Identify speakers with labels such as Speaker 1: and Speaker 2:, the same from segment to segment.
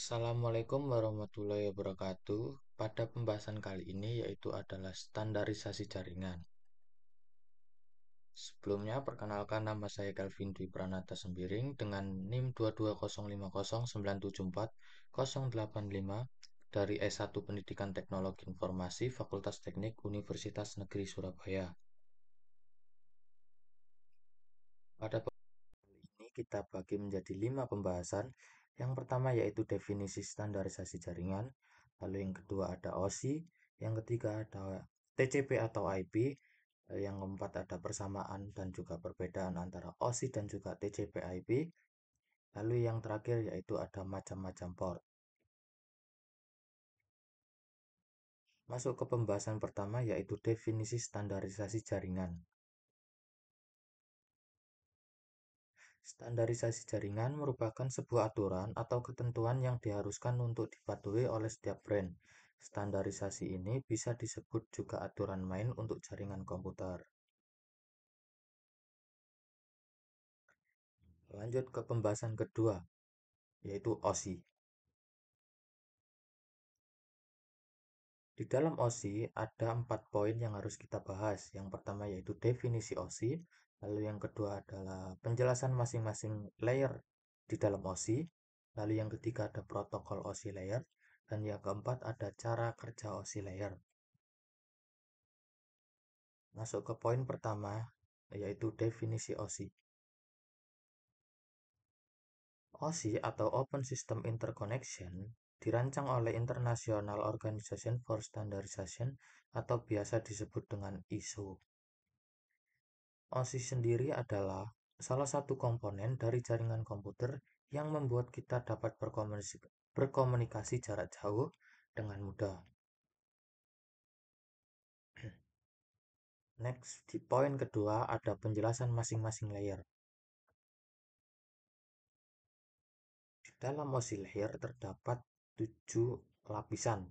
Speaker 1: Assalamualaikum warahmatullahi wabarakatuh. Pada pembahasan kali ini yaitu adalah standarisasi jaringan. Sebelumnya, perkenalkan nama saya Kelvin Dwi Pranata Sembiring dengan NIM 22050574085 dari S1 Pendidikan Teknologi Informasi Fakultas Teknik Universitas Negeri Surabaya. Pada ini kita bagi menjadi 5 pembahasan. Yang pertama yaitu definisi standarisasi jaringan, lalu yang kedua ada OSI, yang ketiga ada TCP atau IP, yang keempat ada persamaan dan juga perbedaan antara OSI dan juga TCP IP, lalu yang terakhir yaitu ada macam-macam port. Masuk ke pembahasan pertama yaitu definisi standarisasi jaringan. Standarisasi jaringan merupakan sebuah aturan atau ketentuan yang diharuskan untuk dipatuhi oleh setiap brand. Standarisasi ini bisa disebut juga aturan main untuk jaringan komputer. Lanjut ke pembahasan kedua, yaitu OSI. Di dalam OSI ada 4 poin yang harus kita bahas. Yang pertama yaitu definisi OSI, lalu yang kedua adalah penjelasan masing-masing layer di dalam OSI, lalu yang ketiga ada protokol OSI layer, dan yang keempat ada cara kerja OSI layer. Masuk ke poin pertama, yaitu definisi OSI. OSI atau Open System Interconnection dirancang oleh International Organization for Standardization atau biasa disebut dengan ISO. OSI sendiri adalah salah satu komponen dari jaringan komputer yang membuat kita dapat berkomunikasi jarak jauh dengan mudah. Next, di poin kedua ada penjelasan masing-masing layer. Di dalam OSI layer terdapat 7 lapisan,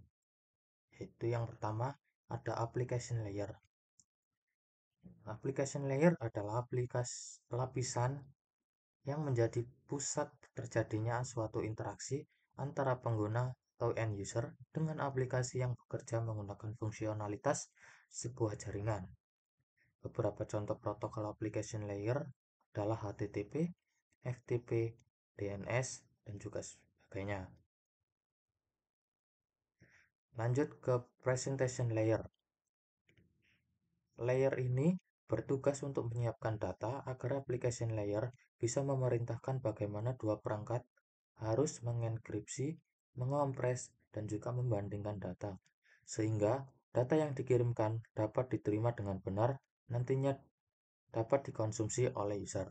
Speaker 1: yaitu yang pertama ada application layer. Application layer adalah lapisan yang menjadi pusat terjadinya suatu interaksi antara pengguna atau end user dengan aplikasi yang bekerja menggunakan fungsionalitas sebuah jaringan. Beberapa contoh protokol application layer adalah HTTP, FTP, DNS, dan juga sebagainya. Lanjut ke presentation layer. Layer ini bertugas untuk menyiapkan data agar application layer bisa memerintahkan bagaimana dua perangkat harus mengenkripsi, mengompres, dan juga membandingkan data, sehingga data yang dikirimkan dapat diterima dengan benar, nantinya dapat dikonsumsi oleh user.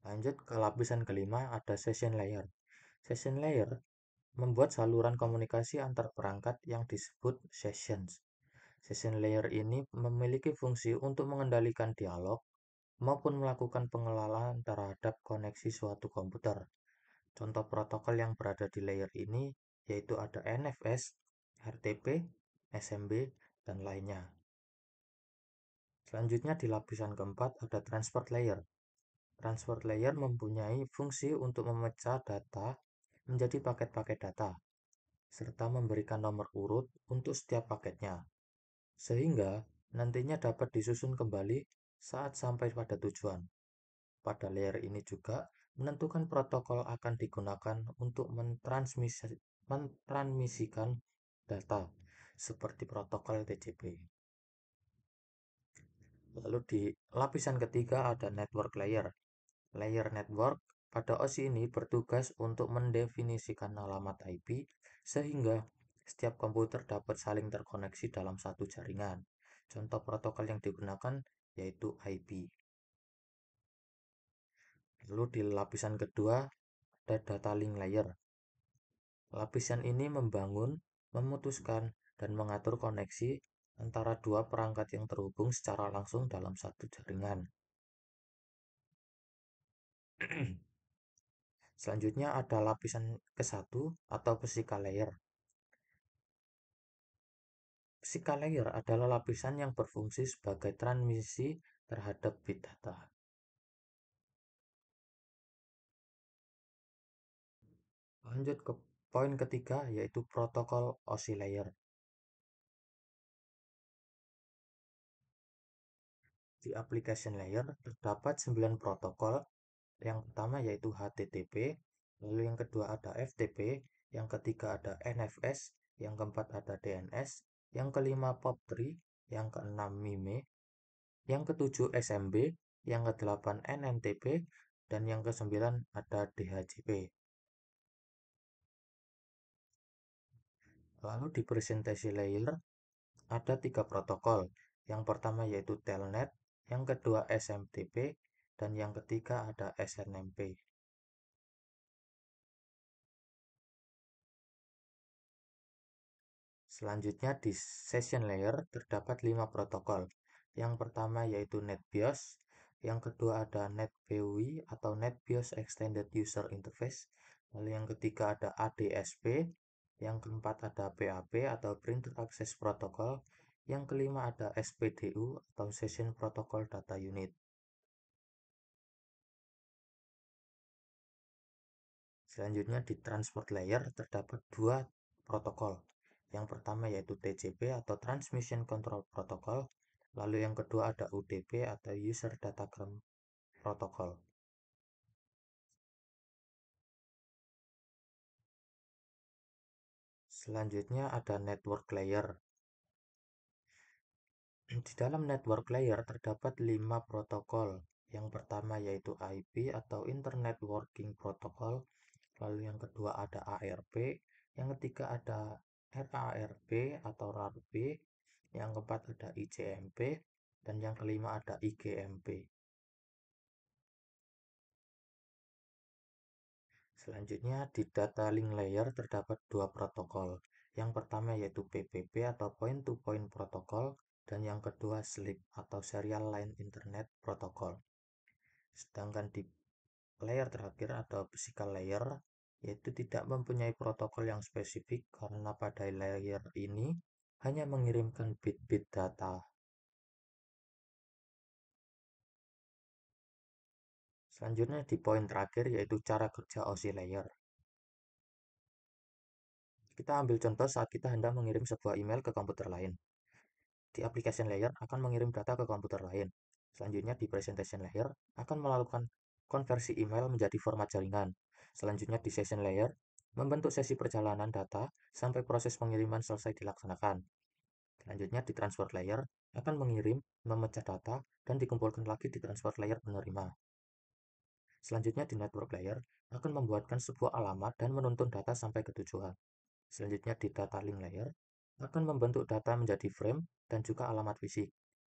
Speaker 1: Lanjut ke lapisan kelima ada session layer. Session layer membuat saluran komunikasi antar perangkat yang disebut sessions. Session layer ini memiliki fungsi untuk mengendalikan dialog maupun melakukan pengelolaan terhadap koneksi suatu komputer. Contoh protokol yang berada di layer ini yaitu ada NFS, RTP, SMB, dan lainnya. Selanjutnya di lapisan keempat ada transport layer. Transport layer mempunyai fungsi untuk memecah data menjadi paket-paket data, serta memberikan nomor urut untuk setiap paketnya, sehingga nantinya dapat disusun kembali saat sampai pada tujuan. Pada layer ini juga menentukan protokol akan digunakan untuk mentransmisikan data, seperti protokol TCP. Lalu di lapisan ketiga ada network layer. Layer network pada OSI ini bertugas untuk mendefinisikan alamat IP sehingga setiap komputer dapat saling terkoneksi dalam satu jaringan. Contoh protokol yang digunakan yaitu IP. Lalu di lapisan kedua ada data link layer. Lapisan ini membangun, memutuskan, dan mengatur koneksi antara dua perangkat yang terhubung secara langsung dalam satu jaringan. Selanjutnya ada lapisan ke-1 atau physical layer. Physical layer adalah lapisan yang berfungsi sebagai transmisi terhadap bit data. Lanjut ke poin ketiga, yaitu protokol OSI layer. Di application layer terdapat 9 protokol. Yang pertama yaitu HTTP, lalu yang kedua ada FTP, yang ketiga ada NFS, yang keempat ada DNS, yang kelima POP3, yang keenam MIME, yang ketujuh SMB, yang kedelapan NNTP, dan yang kesembilan ada DHCP. Lalu di presentasi layer ada 3 protokol. Yang pertama yaitu Telnet, yang kedua SMTP, dan yang ketiga ada SNMP. Selanjutnya di session layer terdapat 5 protokol. Yang pertama yaitu NetBIOS, yang kedua ada NetBEUI atau NetBIOS Extended User Interface, lalu yang ketiga ada ADSP, yang keempat ada PAP atau Printer Access Protocol, yang kelima ada SPDU atau Session Protocol Data Unit. Selanjutnya di transport layer terdapat 2 protokol. Yang pertama yaitu TCP atau Transmission Control Protocol, lalu yang kedua ada UDP atau User Datagram Protocol. Selanjutnya ada network layer. Di dalam network layer terdapat 5 protokol. Yang pertama yaitu IP atau Internet Working Protocol, lalu yang kedua ada ARP, yang ketiga ada RARP atau RARP, yang keempat ada ICMP, dan yang kelima ada IGMP. Selanjutnya di data link layer terdapat 2 protokol. Yang pertama yaitu PPP atau Point to Point Protocol, dan yang kedua SLIP atau Serial Line Internet Protocol. Sedangkan di layer terakhir atau physical layer yaitu tidak mempunyai protokol yang spesifik karena pada layer ini hanya mengirimkan bit-bit data. Selanjutnya di poin terakhir yaitu cara kerja OSI layer. Kita ambil contoh saat kita hendak mengirim sebuah email ke komputer lain. Di application layer akan mengirim data ke komputer lain. Selanjutnya di presentation layer akan melakukan konversi email menjadi format jaringan. Selanjutnya di session layer membentuk sesi perjalanan data sampai proses pengiriman selesai dilaksanakan. Selanjutnya di transport layer akan mengirim, memecah data, dan dikumpulkan lagi di transport layer penerima. Selanjutnya di network layer akan membuatkan sebuah alamat dan menuntun data sampai ke tujuan. Selanjutnya di data link layer akan membentuk data menjadi frame dan juga alamat fisik.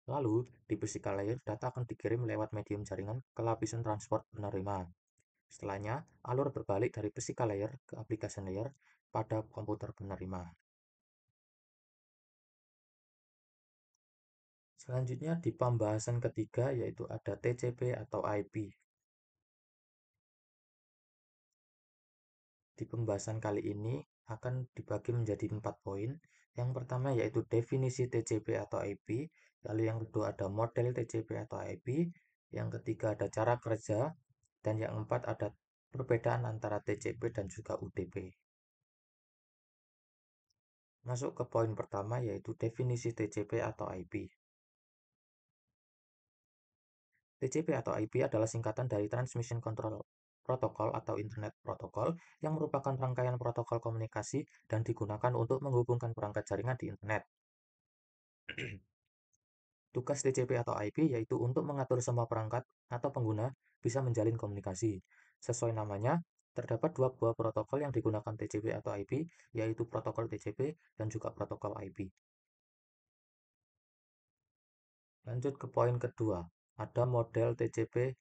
Speaker 1: Lalu di physical layer data akan dikirim lewat medium jaringan ke lapisan transport penerima. Setelahnya, alur berbalik dari physical layer ke application layer pada komputer penerima. Selanjutnya di pembahasan ketiga yaitu ada TCP atau IP. Di pembahasan kali ini akan dibagi menjadi 4 poin. Yang pertama yaitu definisi TCP atau IP, lalu yang kedua ada model TCP atau IP, yang ketiga ada cara kerja, dan yang keempat ada perbedaan antara TCP dan juga UDP. Masuk ke poin pertama yaitu definisi TCP atau IP. TCP atau IP adalah singkatan dari Transmission Control Protocol atau Internet Protocol yang merupakan rangkaian protokol komunikasi dan digunakan untuk menghubungkan perangkat jaringan di internet. Tugas TCP atau IP yaitu untuk mengatur semua perangkat atau pengguna bisa menjalin komunikasi. Sesuai namanya, terdapat dua buah protokol yang digunakan TCP atau IP, yaitu protokol TCP dan juga protokol IP. Lanjut ke poin kedua, ada model TCP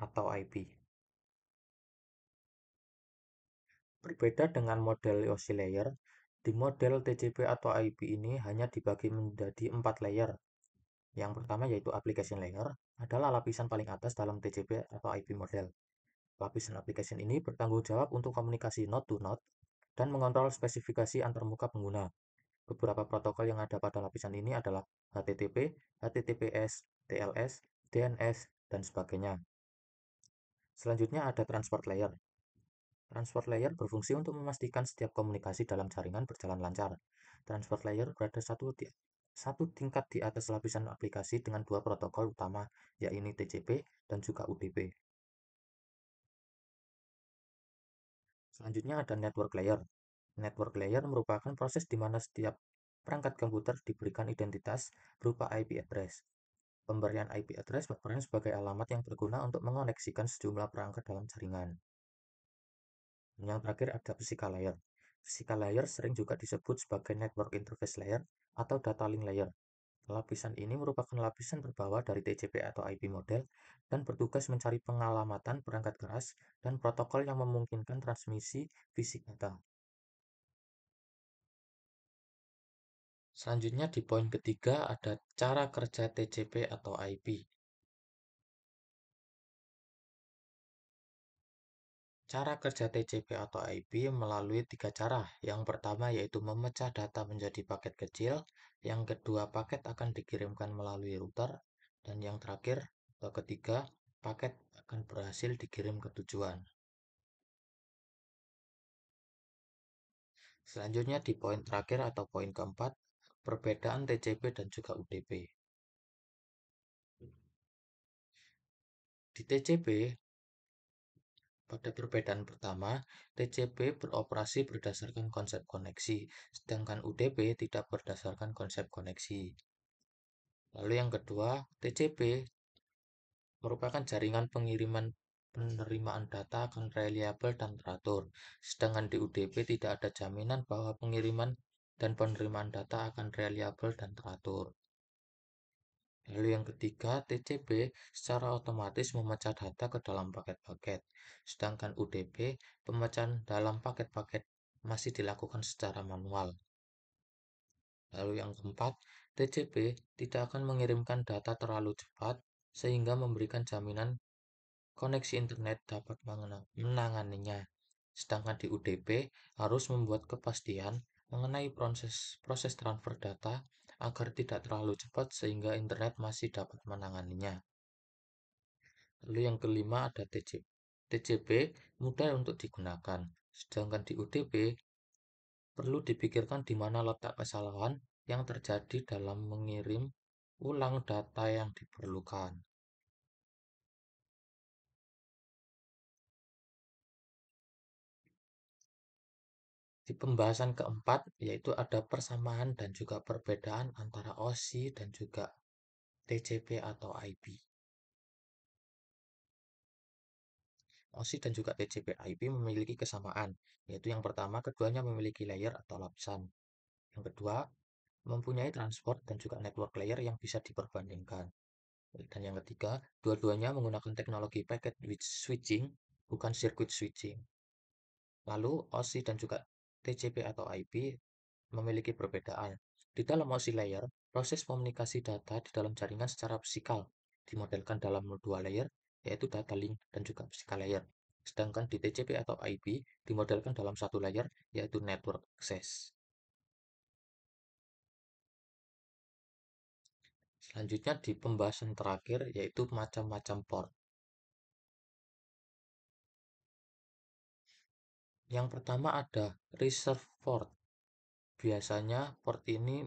Speaker 1: atau IP. Berbeda dengan model OSI layer, di model TCP atau IP ini hanya dibagi menjadi 4 layer. Yang pertama yaitu application layer, adalah lapisan paling atas dalam TCP atau IP model. Lapisan application ini bertanggung jawab untuk komunikasi node to node dan mengontrol spesifikasi antarmuka pengguna. Beberapa protokol yang ada pada lapisan ini adalah HTTP, HTTPS, TLS, DNS, dan sebagainya. Selanjutnya ada transport layer. Transport layer berfungsi untuk memastikan setiap komunikasi dalam jaringan berjalan lancar. Transport layer berada satu tingkat di atas lapisan aplikasi dengan dua protokol utama, yaitu TCP dan juga UDP. Selanjutnya ada network layer. Network layer merupakan proses di mana setiap perangkat komputer diberikan identitas berupa IP address. Pemberian IP address berperan sebagai alamat yang berguna untuk mengoneksikan sejumlah perangkat dalam jaringan. Yang terakhir ada physical layer. Physical layer sering juga disebut sebagai network interface layer atau data link layer. Lapisan ini merupakan lapisan berbawah dari TCP atau IP model dan bertugas mencari pengalamatan perangkat keras dan protokol yang memungkinkan transmisi fisik data. Selanjutnya di poin ketiga ada cara kerja TCP atau IP. Cara kerja TCP atau IP melalui tiga cara. Yang pertama yaitu memecah data menjadi paket kecil. Yang kedua, paket akan dikirimkan melalui router. Dan yang terakhir, atau ketiga, paket akan berhasil dikirim ke tujuan. Selanjutnya di poin terakhir atau poin keempat, perbedaan TCP dan juga UDP. Di TCP, pada perbedaan pertama, TCP beroperasi berdasarkan konsep koneksi, sedangkan UDP tidak berdasarkan konsep koneksi. Lalu yang kedua, TCP merupakan jaringan pengiriman penerimaan data akan reliable dan teratur, sedangkan di UDP tidak ada jaminan bahwa pengiriman dan penerimaan data akan reliable dan teratur. Lalu yang ketiga, TCP secara otomatis memecah data ke dalam paket-paket, sedangkan UDP pemecahan dalam paket-paket masih dilakukan secara manual. Lalu yang keempat, TCP tidak akan mengirimkan data terlalu cepat sehingga memberikan jaminan koneksi internet dapat menanganinya. Sedangkan di UDP harus membuat kepastian mengenai proses transfer data agar tidak terlalu cepat sehingga internet masih dapat menanganinya. Lalu yang kelima ada TCP. TCP mudah untuk digunakan, sedangkan di UDP perlu dipikirkan di mana letak kesalahan yang terjadi dalam mengirim ulang data yang diperlukan. Di pembahasan keempat, yaitu ada persamaan dan juga perbedaan antara OSI dan juga TCP atau IP. OSI dan juga TCP IP memiliki kesamaan, yaitu yang pertama keduanya memiliki layer atau lapisan. Yang kedua, mempunyai transport dan juga network layer yang bisa diperbandingkan. Dan yang ketiga, dua-duanya menggunakan teknologi packet switching, bukan circuit switching. Lalu, OSI dan juga TCP atau IP memiliki perbedaan. Di dalam OSI layer, proses komunikasi data di dalam jaringan secara fisikal dimodelkan dalam dua layer, yaitu data link dan juga physical layer. Sedangkan di TCP atau IP dimodelkan dalam satu layer, yaitu network access. Selanjutnya di pembahasan terakhir, yaitu macam-macam port. Yang pertama ada reserve port. Biasanya port ini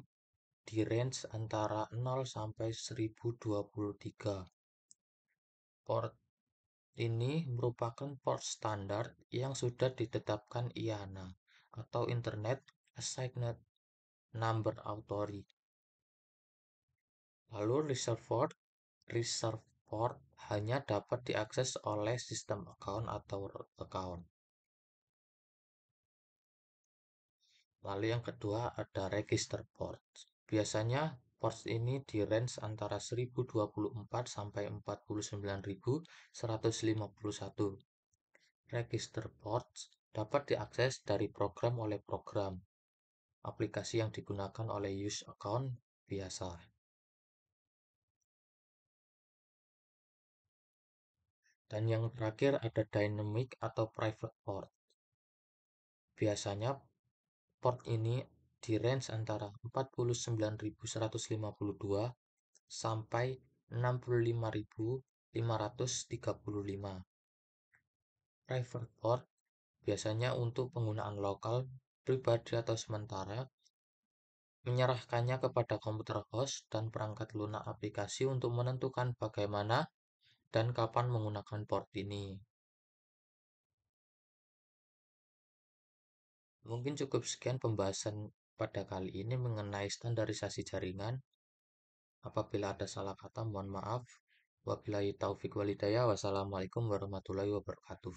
Speaker 1: di range antara 0 sampai 1023. Port ini merupakan port standar yang sudah ditetapkan IANA atau Internet Assigned Number Authority. Lalu reserve port hanya dapat diakses oleh sistem account atau root account. Lalu yang kedua ada register port. Biasanya port ini di range antara 1024 sampai 49151. Register ports dapat diakses dari program oleh program aplikasi yang digunakan oleh use account biasa. Dan yang terakhir ada dynamic atau private port. Biasanya port ini di range antara 49.152 sampai 65.535. Private port biasanya untuk penggunaan lokal, pribadi atau sementara, menyerahkannya kepada komputer host dan perangkat lunak aplikasi untuk menentukan bagaimana dan kapan menggunakan port ini. Mungkin cukup sekian pembahasan pada kali ini mengenai standarisasi jaringan. Apabila ada salah kata, mohon maaf. Wabillahi taufik walhidayah. Wassalamualaikum warahmatullahi wabarakatuh.